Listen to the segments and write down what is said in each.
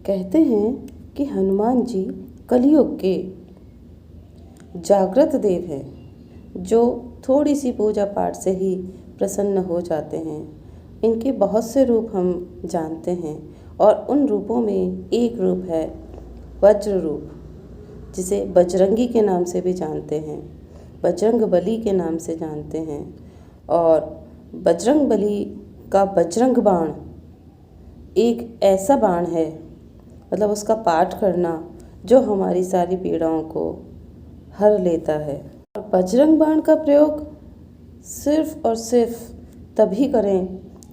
कहते हैं कि हनुमान जी कलयुग के जागृत देव हैं जो थोड़ी सी पूजा पाठ से ही प्रसन्न हो जाते हैं। इनके बहुत से रूप हम जानते हैं और उन रूपों में एक रूप है वज्र रूप, जिसे बजरंगी के नाम से भी जानते हैं, बजरंग बली के नाम से जानते हैं। और बजरंग बली का बजरंग बाण एक ऐसा बाण है, मतलब उसका पाठ करना जो हमारी सारी पीड़ाओं को हर लेता है। और बजरंग बाण का प्रयोग सिर्फ और सिर्फ तभी करें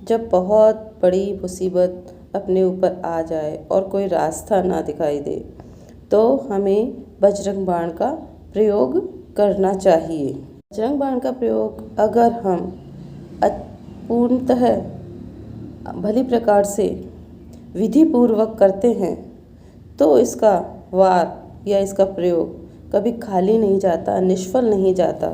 जब बहुत बड़ी मुसीबत अपने ऊपर आ जाए और कोई रास्ता ना दिखाई दे, तो हमें बजरंग बाण का प्रयोग करना चाहिए। बजरंग बाण का प्रयोग अगर हम पूर्णतः भली प्रकार से विधि पूर्वक करते हैं तो इसका वार या इसका प्रयोग कभी खाली नहीं जाता, निष्फल नहीं जाता।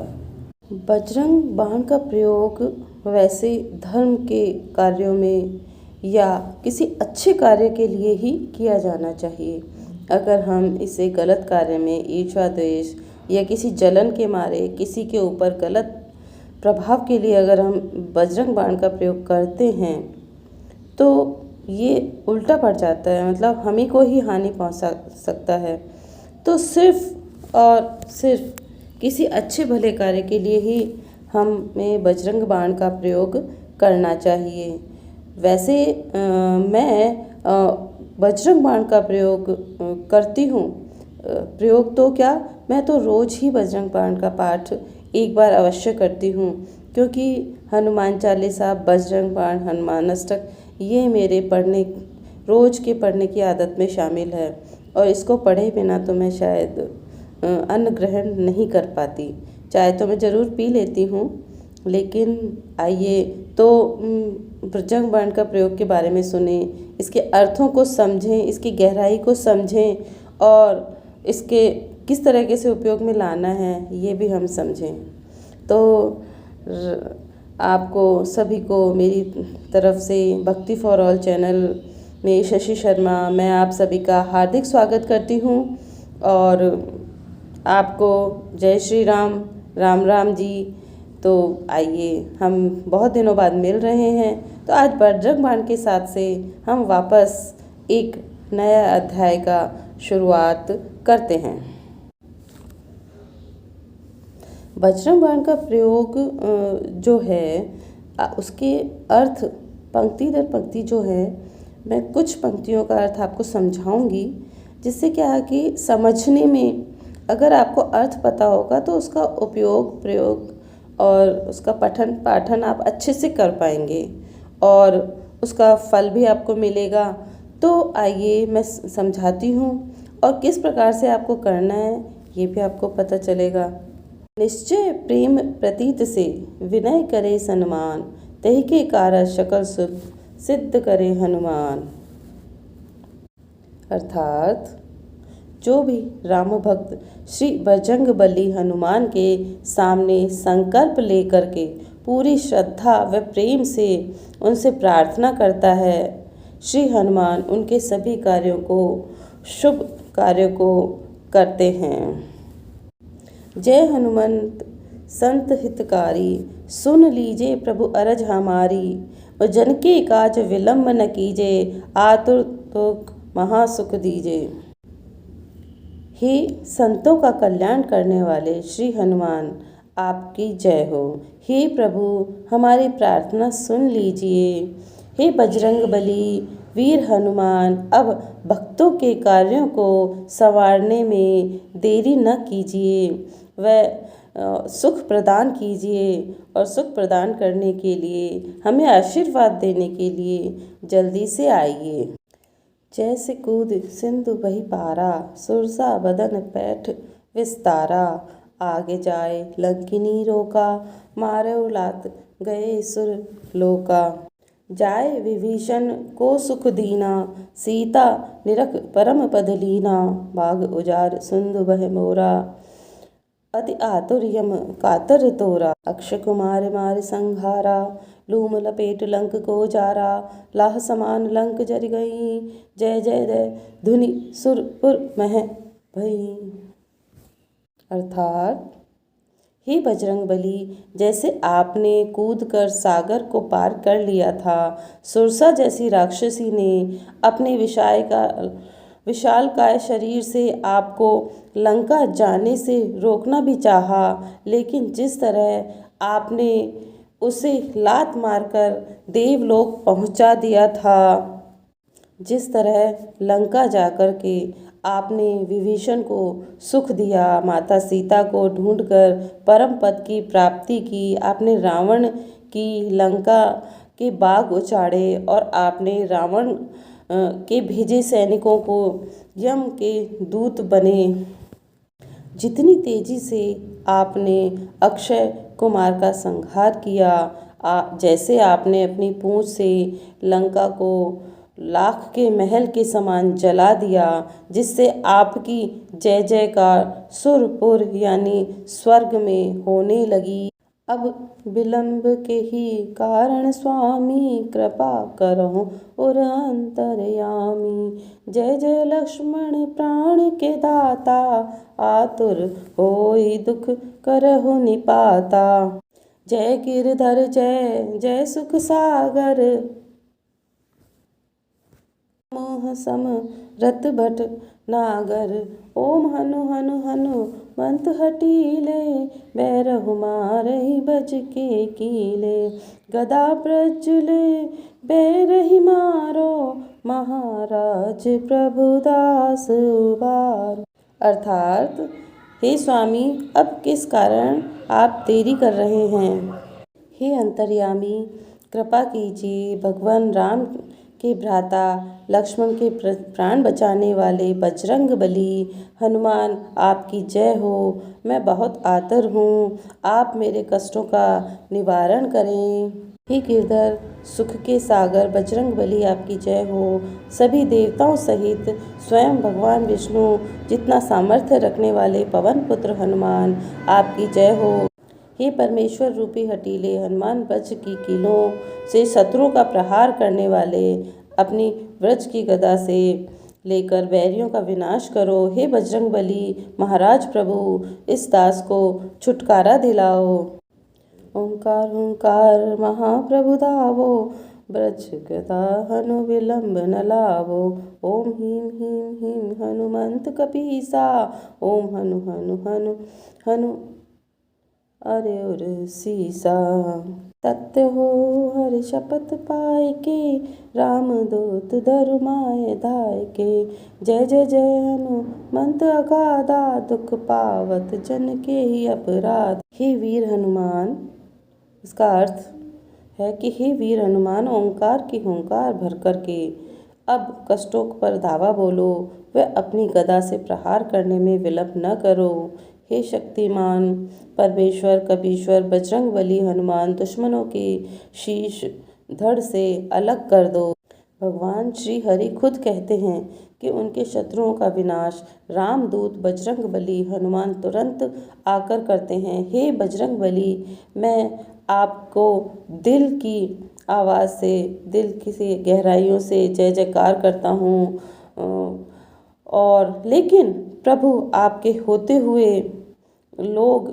बजरंग बाण का प्रयोग वैसे धर्म के कार्यों में या किसी अच्छे कार्य के लिए ही किया जाना चाहिए। अगर हम इसे गलत कार्य में ईर्ष्या द्वेष या किसी जलन के मारे किसी के ऊपर गलत प्रभाव के लिए अगर हम बजरंग बाण का प्रयोग करते हैं तो ये उल्टा पड़ जाता है, मतलब हमें को ही हानि पहुंचा सकता है। तो सिर्फ और सिर्फ किसी अच्छे भले कार्य के लिए ही हमें बजरंग बाण का प्रयोग करना चाहिए। वैसे मैं बजरंग बाण का प्रयोग करती हूँ। प्रयोग तो क्या, मैं तो रोज़ ही बजरंग बाण का पाठ एक बार अवश्य करती हूँ, क्योंकि हनुमान चालीसा, बजरंग बाण, हनुमान अष्टक ये मेरे रोज़ के पढ़ने की आदत में शामिल है। और इसको पढ़े बिना तो मैं शायद अन्न ग्रहण नहीं कर पाती। चाय तो मैं ज़रूर पी लेती हूँ, लेकिन आइए तो बजरंग बाण का प्रयोग के बारे में सुने, इसके अर्थों को समझें, इसकी गहराई को समझें और इसके किस तरीके से उपयोग में लाना है ये भी हम समझें। तो आपको सभी को मेरी तरफ से भक्ति फॉर ऑल चैनल में शशि शर्मा, मैं आप सभी का हार्दिक स्वागत करती हूँ। और आपको जय श्री राम, राम राम जी। तो आइए, हम बहुत दिनों बाद मिल रहे हैं, तो आज बजरंग बाण के साथ से हम वापस एक नया अध्याय का शुरुआत करते हैं। बजरंग बाण का प्रयोग जो है उसके अर्थ पंक्ति दर पंक्ति जो है, मैं कुछ पंक्तियों का अर्थ आपको समझाऊंगी, जिससे क्या है कि समझने में अगर आपको अर्थ पता होगा तो उसका उपयोग प्रयोग और उसका पठन पाठन आप अच्छे से कर पाएंगे और उसका फल भी आपको मिलेगा। तो आइए मैं समझाती हूँ और किस प्रकार से आपको करना है ये भी आपको पता चलेगा। निश्चय प्रेम प्रतीत से विनय करे सन्मान, तहि के कारण शकल सुख सिद्ध करे हनुमान। अर्थात जो भी राम भक्त श्री बजरंग बली हनुमान के सामने संकल्प लेकर के पूरी श्रद्धा व प्रेम से उनसे प्रार्थना करता है, श्री हनुमान उनके सभी कार्यों को, शुभ कार्यों को करते हैं। जय हनुमंत संत हितकारी, सुन लीजिए प्रभु अरज हमारी, और जन के काज विलंब न कीजे, आतुर तो महासुख दीजे। हे संतों का कल्याण करने वाले श्री हनुमान, आपकी जय हो। हे प्रभु हमारी प्रार्थना सुन लीजिए। हे बजरंग बली वीर हनुमान, अब भक्तों के कार्यों को संवारने में देरी न कीजिए, वह सुख प्रदान कीजिए और सुख प्रदान करने के लिए हमें आशीर्वाद देने के लिए जल्दी से आइए। जैसे कूद सिंधु बही पारा, सुरसा बदन पैठ विस्तारा, आगे जाए लंकिनी रोका, मारो लात गए सुर लोका। जाए विभीषण को सुख दीना, सीता निरख परम पद लीना, बाग उजार सिंधु बह मोरा, अति आतुर यम कातर तोरा, अक्षय कुमार मार संहारा, लूम लपेट लंक को जारा, लाह समान लंक जर गई, जय जय जय धुनि सुरपुर मह भई। अर्थात हे बजरंगबली, जैसे आपने कूदकर सागर को पार कर लिया था, सुरसा जैसी राक्षसी ने अपने विशालकाय शरीर से आपको लंका जाने से रोकना भी चाहा, लेकिन जिस तरह आपने उसे लात मारकर देवलोक पहुंचा दिया था, जिस तरह लंका जाकर के आपने विभीषण को सुख दिया, माता सीता को ढूंढकर परम पद की प्राप्ति की, आपने रावण की लंका के बाग उजाड़े और आपने रावण के भेजे सैनिकों को यम के दूत बने। जितनी तेजी से आपने अक्षय कुमार का संहार किया, जैसे आपने अपनी पूंछ से लंका को लाख के महल के समान जला दिया, जिससे आपकी जय जयकार सुरपुर यानी स्वर्ग में होने लगी। अब विलंब के ही कारण स्वामी, कृपा करो और अंतर्यामी। जय जय लक्ष्मण प्राण के दाता, आतुर होई दुख करहु निपाता। जय गिरधर जय जय सुख सागर, मोह सम रत भट नागर। ओम हनु हनु हनु मंत हटीले, बैरहु मारहि बज के कीले। गदा प्रज्वले बैरहि मारो, महाराज प्रभुदास उबारो। अर्थात हे स्वामी, अब किस कारण आप देरी कर रहे हैं? हे अंतर्यामी, कृपा कीजिए। भगवान राम के भ्राता, लक्ष्मण के प्राण बचाने वाले बजरंगबली हनुमान, आपकी जय हो। मैं बहुत आतुर हूँ, आप मेरे कष्टों का निवारण करें। हे गिरधर सुख के सागर बजरंगबली, आपकी जय हो। सभी देवताओं सहित स्वयं भगवान विष्णु जितना सामर्थ्य रखने वाले पवन पुत्र हनुमान, आपकी जय हो। हे परमेश्वर रूपी हटीले हनुमान, वज्र की कीलों से शत्रुओं का प्रहार करने वाले, अपनी वज्र की गदा से लेकर वैरियों का विनाश करो। हे बजरंगबली महाराज प्रभु, इस दास को छुटकारा दिलाओ। ओंकार ओंकार महाप्रभु धावो, ब्रज गदा हनु विलंब न लावो। ओम ह्रीं ह्रीं ह्रीं हनुमंत कपीसा, ओम हनु हनु हनु हनु अरे उर सीसा। सत्य हो हरि शपथ पाए के, राम दूत धरु माय धाय के। जय जय जय हनुमंत अगाधा, दुख पावत जन के ही अपराध। हे वीर हनुमान, इसका अर्थ है कि हे वीर हनुमान, ओंकार की हुंकार भर कर के अब कष्टों पर धावा बोलो, वह अपनी गदा से प्रहार करने में विलंब न करो। हे शक्तिमान परमेश्वर कपीश्वर बजरंगबली हनुमान, दुश्मनों के शीश धड़ से अलग कर दो। भगवान श्री हरि खुद कहते हैं कि उनके शत्रुओं का विनाश रामदूत बजरंगबली हनुमान तुरंत आकर करते हैं। हे बजरंगबली, मैं आपको दिल की आवाज़ से, दिल की गहराइयों से जय जयकार करता हूँ। और लेकिन प्रभु, आपके होते हुए लोग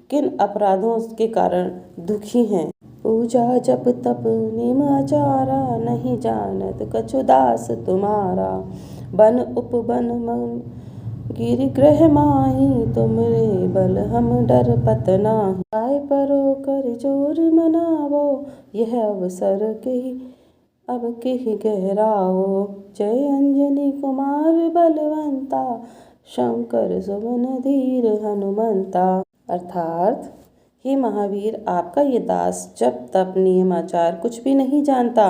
किन अपराधों के कारण दुखी हैं? पूजा जप तप नेम आचारा, नहीं जानत कछु दास तुम्हारा। बन उपबन मन गिर ग्रह माही, तुमरे बल हम डर पत नाही। आय परो कर जोर मनावो, यह अवसर के अब के गहराओ। जय अंजनी कुमार बलवंता, शंकर सुमन धीर हनुमंता। अर्थात हे महावीर, आपका ये दास जप तप नियम आचार कुछ भी नहीं जानता।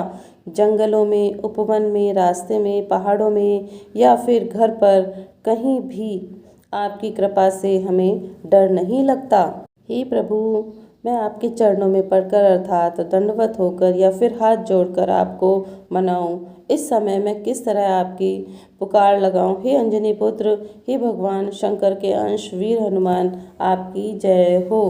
जंगलों में, उपवन में, रास्ते में, पहाड़ों में या फिर घर पर कहीं भी आपकी कृपा से हमें डर नहीं लगता। हे प्रभु, मैं आपके चरणों में पड़कर अर्थात दंडवत होकर या फिर हाथ जोड़कर आपको मनाऊं। इस समय मैं किस तरह आपकी पुकार लगाऊं? हे अंजनी पुत्र, हे भगवान शंकर के अंश वीर हनुमान, आपकी जय हो।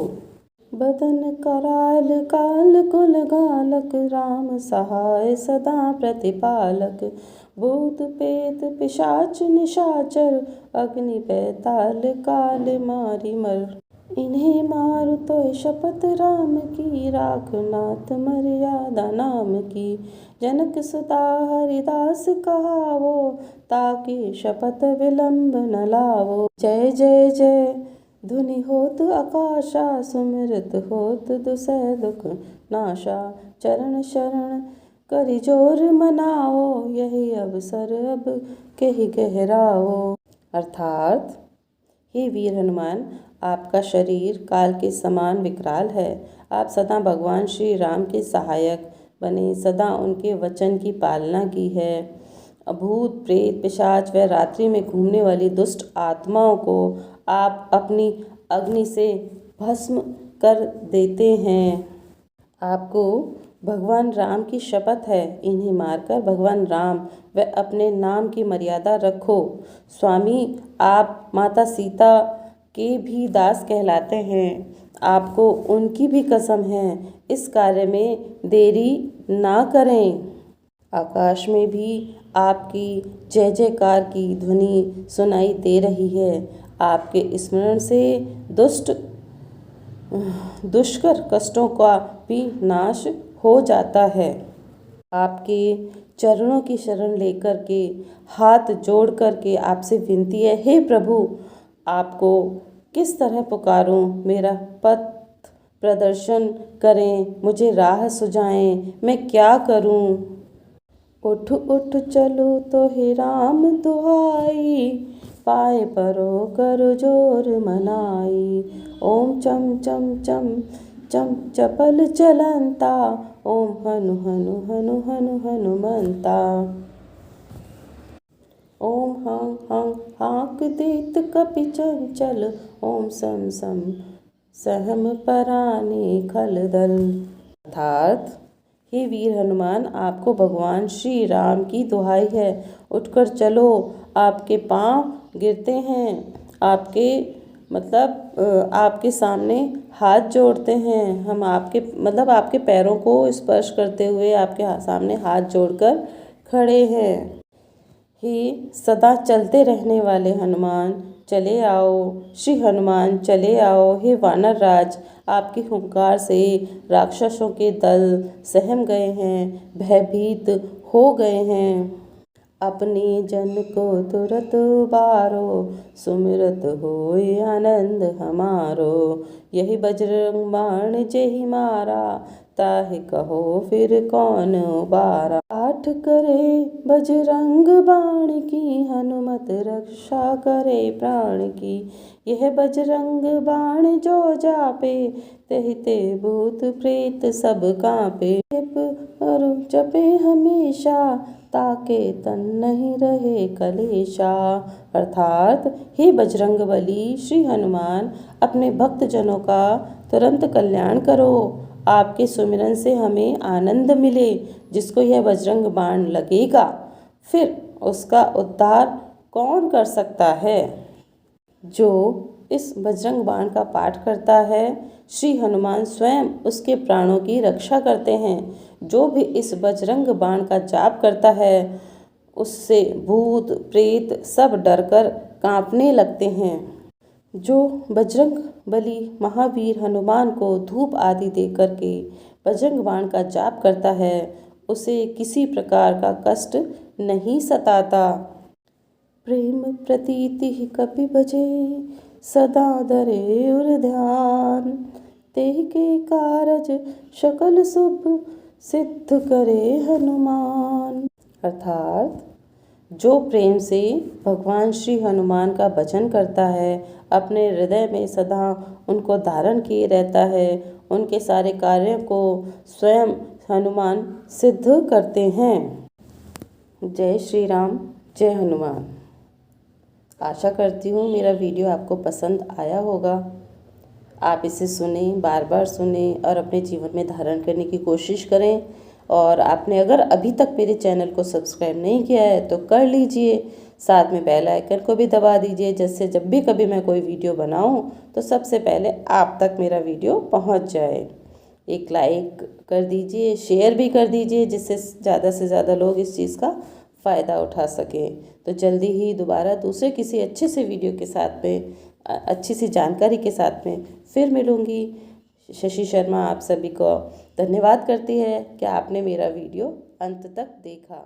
बदन कराल काल कुल गालक, राम सहाय सदा प्रतिपालक। भूत पेत पिशाच निशाचर, अग्नि पैताल काल मारी मर। इन्हें मार तो शपथ राम की, राख नाथ मर्यादा नाम की। जनक सुता हरिदास कहावो, ताकि शपथ विलंब न लावो। जय जय जय धुनि होत आकाशा, सुमिरत होत दुसह दुख नाशा। चरण शरण करि जोर मनाओ, यही अवसर अब कहि गहराओ। अर्थात, हे वीर हनुमान, आपका शरीर काल के समान विकराल है। आप सदा भगवान श्री राम के सहायक बने, सदा उनके वचन की पालना की है। भूत प्रेत पिशाच व रात्रि में घूमने वाली दुष्ट आत्माओं को आप अपनी अग्नि से भस्म कर देते हैं। आपको भगवान राम की शपथ है, इन्हें मारकर भगवान राम व अपने नाम की मर्यादा रखो। स्वामी, आप माता सीता के भी दास कहलाते हैं। आपको उनकी भी कसम है, इस कार्य में देरी ना करें। आकाश में भी आपकी जय जयकार की ध्वनि सुनाई दे रही है। आपके स्मरण से दुष्कर कष्टों का भी नाश हो जाता है। आपके चरणों की शरण लेकर के, हाथ जोड़ कर के आपसे विनती है, हे प्रभु, आपको किस तरह पुकारूं, मेरा पथ प्रदर्शन करें, मुझे राह सुझाएं, मैं क्या करूं। उठ उठ चलो तो हे राम दुहाई, पाए परो कर जोर मनाई। ओम चम चम चम चम चपल चलंता, ओम हनु हनु हनु हनु हनुमंता। ओम हं हं हाक देत कपि चंचल, ओम सम सम सहम पराने खल दल। अर्थात, हे वीर हनुमान, आपको भगवान श्री राम की दुहाई है, उठकर चलो। आपके पांव गिरते हैं, आपके सामने हाथ जोड़ते हैं। हम आपके पैरों को स्पर्श करते हुए आपके सामने हाथ जोड़कर खड़े हैं। हे सदा चलते रहने वाले हनुमान, चले आओ। श्री हनुमान चले आओ। हे वानर राज, आपकी हुंकार से राक्षसों के दल सहम गए हैं, भयभीत हो गए हैं। अपने जन को तुरत उबारो, सुमिरत होए आनंद हमारो। यही बजरंग बाण जेहि मारा, ताहि कहो फिर कौन उबारा। पाठ करे बजरंग बाण की, हनुमत रक्षा करे प्राण की। यह बजरंग बाण जो जापे, तेहि ते भूत प्रेत सब कांपे। जपे हमेशा, ताके तन नहीं रहे कलेशा। अर्थात, हे बजरंगबली श्री हनुमान, अपने भक्त जनों का तुरंत कल्याण करो। आपके सुमिरन से हमें आनंद मिले। जिसको यह बजरंग बाण लगेगा, फिर उसका उद्धार कौन कर सकता है। जो इस बजरंग बाण का पाठ करता है, श्री हनुमान स्वयं उसके प्राणों की रक्षा करते हैं। जो भी इस बजरंग बाण का जाप करता है, उससे भूत प्रेत सब डरकर कांपने लगते हैं। जो बजरंग बली महावीर हनुमान को धूप आदि दे करके बजरंग बाण का जाप करता है, उसे किसी प्रकार का कष्ट नहीं सताता। प्रेम प्रतीति कपि भजे, सदा धरे उर ध्यान। तेहि के कारज सकल शुभ, सिद्ध करे हनुमान। अर्थात, जो प्रेम से भगवान श्री हनुमान का भजन करता है, अपने हृदय में सदा उनको धारण किए रहता है, उनके सारे कार्यों को स्वयं हनुमान सिद्ध करते हैं। जय श्री राम, जय हनुमान। आशा करती हूँ मेरा वीडियो आपको पसंद आया होगा। आप इसे सुने, बार बार सुने और अपने जीवन में धारण करने की कोशिश करें। और आपने अगर अभी तक मेरे चैनल को सब्सक्राइब नहीं किया है तो कर लीजिए। साथ में बेल आइकन को भी दबा दीजिए, जिससे जब भी कभी मैं कोई वीडियो बनाऊं तो सबसे पहले आप तक मेरा वीडियो पहुंच जाए। एक लाइक कर दीजिए, शेयर भी कर दीजिए, जिससे ज़्यादा से ज़्यादा लोग इस चीज़ का फ़ायदा उठा सकें। तो जल्दी ही दोबारा दूसरे किसी अच्छे से वीडियो के साथ में, अच्छी सी जानकारी के साथ में फिर मिलूँगी। शशि शर्मा आप सभी को धन्यवाद करती है कि आपने मेरा वीडियो अंत तक देखा।